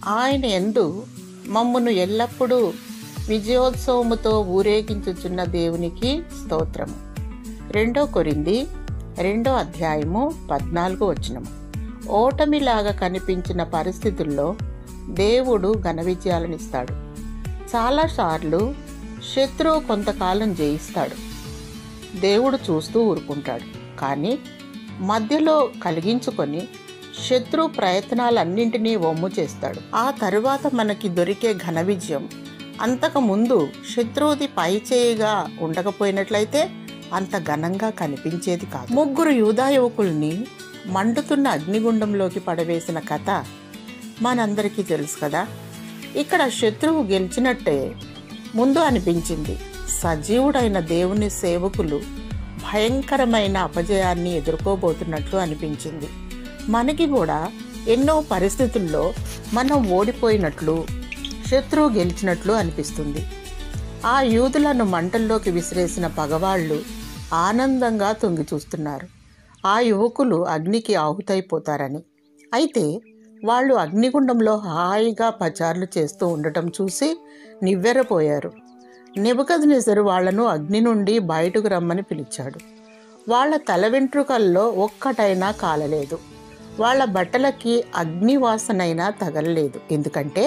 ఆయన యందు మమ్మును ఎల్లప్పుడూ విజయోత్సవముతో ఊరేగించుచున్న దేవునికి స్తోత్రము. 2 కొరింథీ 2:14. ఓటమిలాగా కనిపించిన పరిస్థితుల్లో దేవుడు ఘన విజయాలనిస్తాడు. చాలాసార్లు శత్రువు కొంతకాలం జయిస్తాడు, దేవుడు చూస్తూ ఊరుకుంటాడు. కానీ మధ్యలో కలిగించుకొని శత్రు ప్రయత్నాలన్నింటినీ వమ్ము చేస్తాడు. ఆ తరువాత మనకి దొరికే ఘన విజయం అంతకుముందు శత్రువుది పైచేయిగా ఉండకపోయినట్లయితే అంత ఘనంగా కనిపించేది కాదు. 3 యూదా యువకుల్ని మండుతున్న అగ్నిగుండంలోకి పడవేసిన కథ మనందరికీ తెలుసు కదా. ఇక్కడ శత్రువు గెలిచినట్టే ముందు అనిపించింది. సజీవుడైన దేవుని సేవకులు భయంకరమైన అపజయాన్ని ఎదుర్కోబోతున్నట్లు అనిపించింది. మనకి కూడా ఎన్నో పరిస్థితుల్లో మనం ఓడిపోయినట్లు, శత్రువు గెలిచినట్లు అనిపిస్తుంది. ఆ యూదులను మంటల్లోకి విసిరేసిన పగవాళ్ళు ఆనందంగా తొంగి చూస్తున్నారు, ఆ యువకులు అగ్నికి ఆహుతైపోతారని. అయితే వాళ్ళు అగ్నిగుండంలో హాయిగా పచార్లు చేస్తూ ఉండటం చూసి నివ్వెరపోయారు. నెబుకద్నెజరు వాళ్లను అగ్ని నుండి బయటకు రమ్మని పిలిచాడు. వాళ్ళ తల వెంట్రుకల్లో ఒక్కటైనా కాలలేదు, వాళ్ళ బట్టలకి అగ్నివాసనైనా తగలలేదు. ఎందుకంటే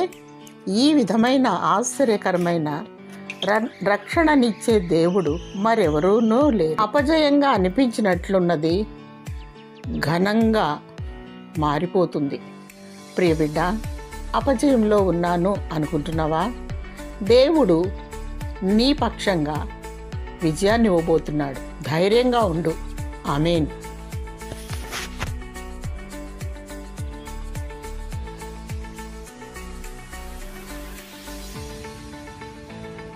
ఈ విధమైన ఆశ్చర్యకరమైన రక్షణనిచ్చే దేవుడు మరెవరూనూ లేరు. అపజయంగా అనిపించినట్లున్నది ఘనంగా మారిపోతుంది. ప్రియబిడ్డ, అపజయంలో ఉన్నాను అనుకుంటున్నావా? దేవుడు నీ పక్షంగా విజయాన్ని ఇవ్వబోతున్నాడు. ధైర్యంగా ఉండు. ఆమేన్.